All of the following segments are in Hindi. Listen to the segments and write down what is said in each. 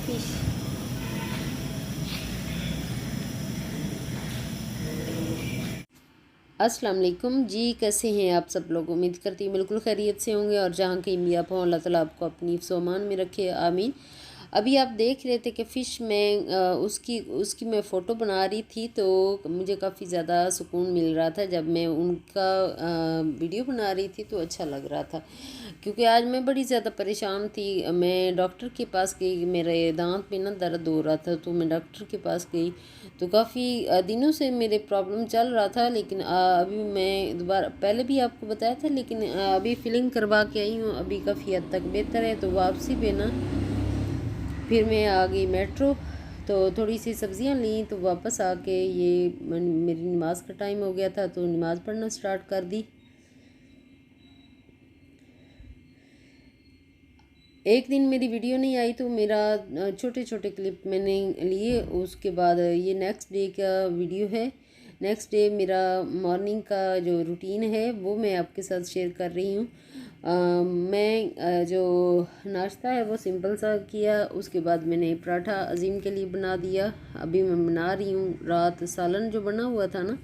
फिश। अस्सलाम वालेकुम जी, कैसे हैं आप सब लोग। उम्मीद करती हूँ बिल्कुल खैरियत से होंगे और जहाँ कहीं भी आप हों अल्लाह ताला आपको अपनी हिफ्ज़-ओ-अमान में रखे, आमीन। अभी आप देख रहे थे कि फ़िश में उसकी उसकी मैं फ़ोटो बना रही थी, तो मुझे काफ़ी ज़्यादा सुकून मिल रहा था जब मैं उनका वीडियो बना रही थी, तो अच्छा लग रहा था। क्योंकि आज मैं बड़ी ज़्यादा परेशान थी। मैं डॉक्टर के पास गई, मेरे दांत में ना दर्द हो रहा था, तो मैं डॉक्टर के पास गई। तो काफ़ी दिनों से मेरे प्रॉब्लम चल रहा था, लेकिन अभी मैं दोबारा पहले भी आपको बताया था, लेकिन अभी फिलिंग करवा के आई हूँ, अभी काफ़ी हद तक बेहतर है। तो वापसी पे ना फिर मैं आ गई मेट्रो, तो थोड़ी सी सब्जियां ली, तो वापस आके ये मेरी नमाज का टाइम हो गया था, तो नमाज़ पढ़ना स्टार्ट कर दी। एक दिन मेरी वीडियो नहीं आई, तो मेरा छोटे छोटे क्लिप मैंने लिए। उसके बाद ये नेक्स्ट डे का वीडियो है। नेक्स्ट डे मेरा मॉर्निंग का जो रूटीन है वो मैं आपके साथ शेयर कर रही हूँ। मैं जो नाश्ता है वो सिंपल सा किया। उसके बाद मैंने पराठा अजीम के लिए बना दिया। अभी मैं बना रही हूँ। रात सालन जो बना हुआ था ना,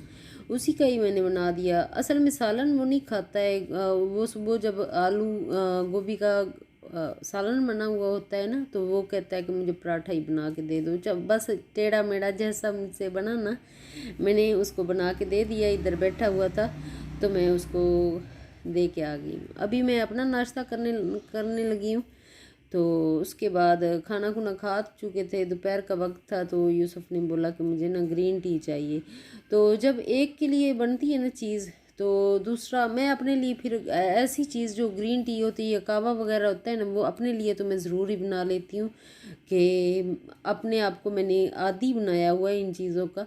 उसी का ही मैंने बना दिया। असल में सालन वो नहीं खाता है, वो सुबह जब आलू गोभी का सालन बना हुआ होता है ना, तो वो कहता है कि मुझे पराठा ही बना के दे दो। जब बस टेढ़ा मेढ़ा जैसा मुझसे बना ना, मैंने उसको बना के दे दिया। इधर बैठा हुआ था तो मैं उसको दे के आ गई। अभी मैं अपना नाश्ता करने करने लगी हूँ। तो उसके बाद खाना खुना खा चुके थे, दोपहर का वक्त था, तो यूसुफ ने बोला कि मुझे ना ग्रीन टी चाहिए। तो जब एक के लिए बनती है ना चीज़, तो दूसरा मैं अपने लिए फिर ऐसी चीज़ जो ग्रीन टी होती है, कावा वगैरह होता है ना, वो अपने लिए तो मैं ज़रूर ही बना लेती हूँ। कि अपने आप को मैंने आदी बनाया हुआ है इन चीज़ों का,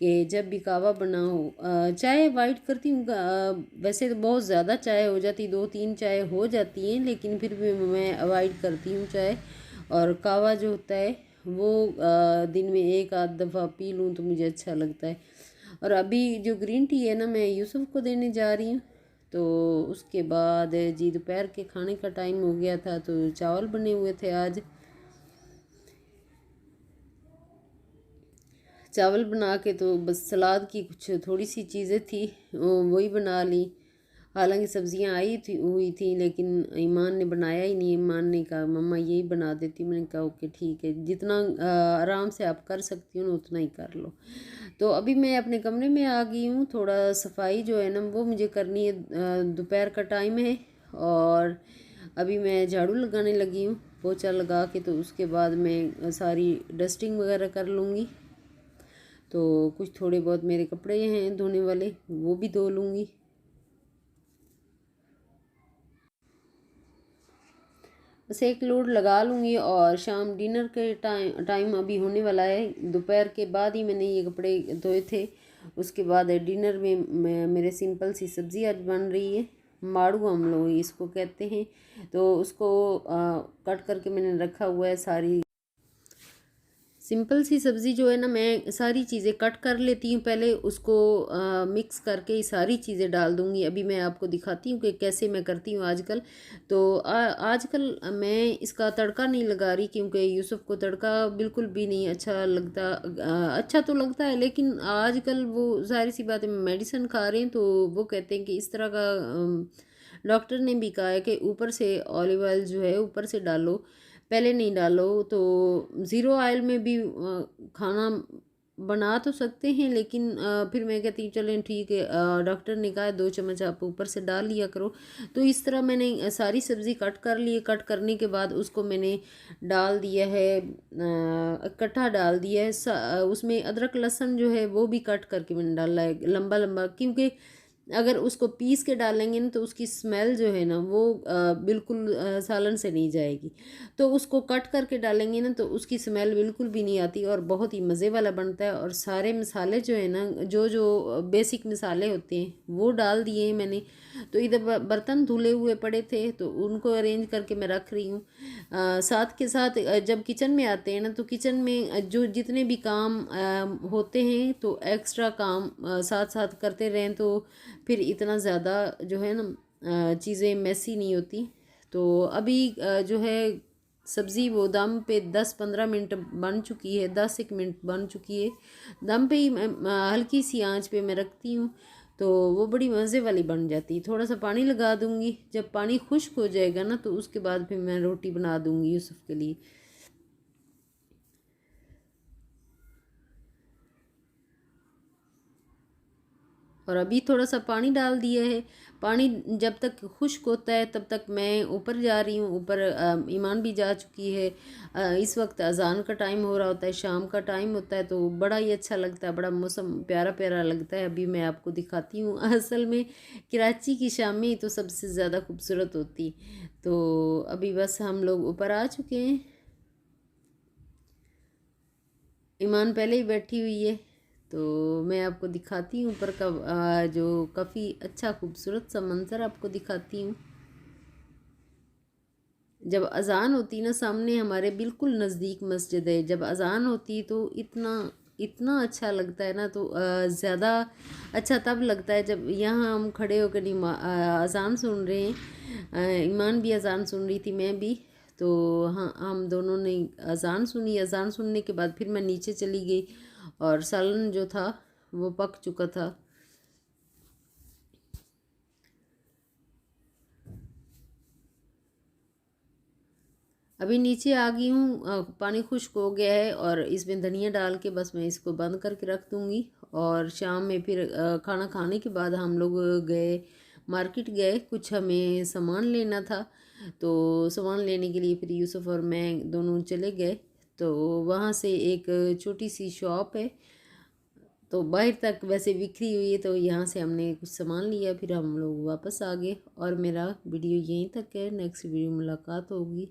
कि जब भी कावा बना हो। चाय अवॉइड करती हूँ। वैसे तो बहुत ज़्यादा चाय हो जाती, 2-3 चाय हो जाती हैं, लेकिन फिर भी मैं अवॉइड करती हूँ चाय। और कावा जो होता है वो दिन में एक आध दफ़ा पी लूँ तो मुझे अच्छा लगता है। और अभी जो ग्रीन टी है ना, मैं यूसुफ को देने जा रही हूँ। तो उसके बाद जी दोपहर के खाने का टाइम हो गया था, तो चावल बने हुए थे आज। चावल बना के तो बस सलाद की कुछ थोड़ी सी चीज़ें थी, वही बना ली। हालांकि सब्जियां आई थी हुई थी, लेकिन ईमान ने बनाया ही नहीं। ईमान ने कहा मम्मा यही बना देती। मैंने कहा ओके ठीक है, जितना आराम से आप कर सकती हो ना उतना ही कर लो। तो अभी मैं अपने कमरे में आ गई हूँ। थोड़ा सफाई जो है ना वो मुझे करनी है। दोपहर का टाइम है और अभी मैं झाड़ू लगाने लगी हूँ, पोछा लगा के। तो उसके बाद मैं सारी डस्टिंग वगैरह कर लूँगी। तो कुछ थोड़े बहुत मेरे कपड़े हैं धोने वाले, वो भी धो लूँगी। बस एक लोड लगा लूँगी और शाम डिनर के टाइम अभी होने वाला है। दोपहर के बाद ही मैंने ये कपड़े धोए थे। उसके बाद डिनर में मेरे सिंपल सी सब्ज़ी आज बन रही है। माड़ू हम लोग इसको कहते हैं। तो उसको कट करके मैंने रखा हुआ है। सारी सिंपल सी सब्ज़ी जो है ना, मैं सारी चीज़ें कट कर लेती हूँ पहले, उसको मिक्स करके ही सारी चीज़ें डाल दूँगी। अभी मैं आपको दिखाती हूँ कि कैसे मैं करती हूँ आजकल। तो आजकल मैं इसका तड़का नहीं लगा रही, क्योंकि यूसुफ को तड़का बिल्कुल भी नहीं अच्छा लगता। अच्छा तो लगता है, लेकिन आजकल वो सारी सी बातें मेडिसिन खा रहे हैं, तो वो कहते हैं कि इस तरह का डॉक्टर ने भी कहा है कि ऊपर से ऑलिव ऑयल जो है ऊपर से डालो, पहले नहीं डालो। तो ज़ीरो ऑयल में भी खाना बना तो सकते हैं, लेकिन फिर मैं कहती हूँ चलें ठीक है, डॉक्टर ने कहा है 2 चम्मच आप ऊपर से डाल लिया करो। तो इस तरह मैंने सारी सब्ज़ी कट कर ली। कट करने के बाद उसको मैंने डाल दिया है, इकट्ठा डाल दिया है। उसमें अदरक लहसुन जो है वो भी कट करके मैंने डाला है लंबा लंबा, क्योंकि अगर उसको पीस के डालेंगे ना तो उसकी स्मेल जो है ना वो बिल्कुल सालन से नहीं जाएगी। तो उसको कट करके डालेंगे ना तो उसकी स्मेल बिल्कुल भी नहीं आती और बहुत ही मज़े वाला बनता है। और सारे मसाले जो है ना, जो जो बेसिक मसाले होते हैं वो डाल दिए हैं मैंने। तो इधर बर्तन धुले हुए पड़े थे तो उनको अरेंज करके मैं रख रही हूँ। साथ के साथ जब किचन में आते हैं ना तो किचन में जो जितने भी काम होते हैं तो एक्स्ट्रा काम साथ साथ करते रहें तो फिर इतना ज़्यादा जो है ना चीज़ें मैसी नहीं होती। तो अभी जो है सब्ज़ी वो दम पे 10-15 मिनट बन चुकी है, 10-1 मिनट बन चुकी है। दम पे ही हल्की सी आंच पे मैं रखती हूँ तो वो बड़ी मज़े वाली बन जाती है। थोड़ा सा पानी लगा दूँगी, जब पानी खुश्क हो जाएगा ना तो उसके बाद फिर मैं रोटी बना दूँगी यूसुफ के लिए। और अभी थोड़ा सा पानी डाल दिया है। पानी जब तक खुश्क होता है तब तक मैं ऊपर जा रही हूँ। ऊपर ईमान भी जा चुकी है। इस वक्त अजान का टाइम हो रहा होता है, शाम का टाइम होता है तो बड़ा ही अच्छा लगता है, बड़ा मौसम प्यारा प्यारा लगता है। अभी मैं आपको दिखाती हूँ असल में कराची की शामें तो सबसे ज़्यादा खूबसूरत होती। तो अभी बस हम लोग ऊपर आ चुके हैं। ईमान पहले ही बैठी हुई है तो मैं आपको दिखाती हूँ ऊपर का जो काफ़ी अच्छा खूबसूरत सा मंज़र आपको दिखाती हूँ। जब अज़ान होती ना, सामने हमारे बिल्कुल नज़दीक मस्जिद है, जब अज़ान होती तो इतना इतना अच्छा लगता है ना। तो ज़्यादा अच्छा तब लगता है जब यहाँ हम खड़े होकर अज़ान सुन रहे हैं। ईमान भी अज़ान सुन रही थी, मैं भी। तो हाँ, हम दोनों ने अज़ान सुनी। अज़ान सुनने के बाद फिर मैं नीचे चली गई और सालन जो था वो पक चुका था। अभी नीचे आ गई हूँ, पानी खुश्क हो गया है और इसमें धनिया डाल के बस मैं इसको बंद करके रख दूँगी। और शाम में फिर खाना खाने के बाद हम लोग गए, मार्केट गए, कुछ हमें सामान लेना था। तो सामान लेने के लिए फिर यूसुफ और मैं दोनों चले गए। तो वहाँ से एक छोटी सी शॉप है तो बाहर तक वैसे बिखरी हुई है, तो यहाँ से हमने कुछ सामान लिया, फिर हम लोग वापस आ गए। और मेरा वीडियो यहीं तक है, नेक्स्ट वीडियो मुलाकात होगी।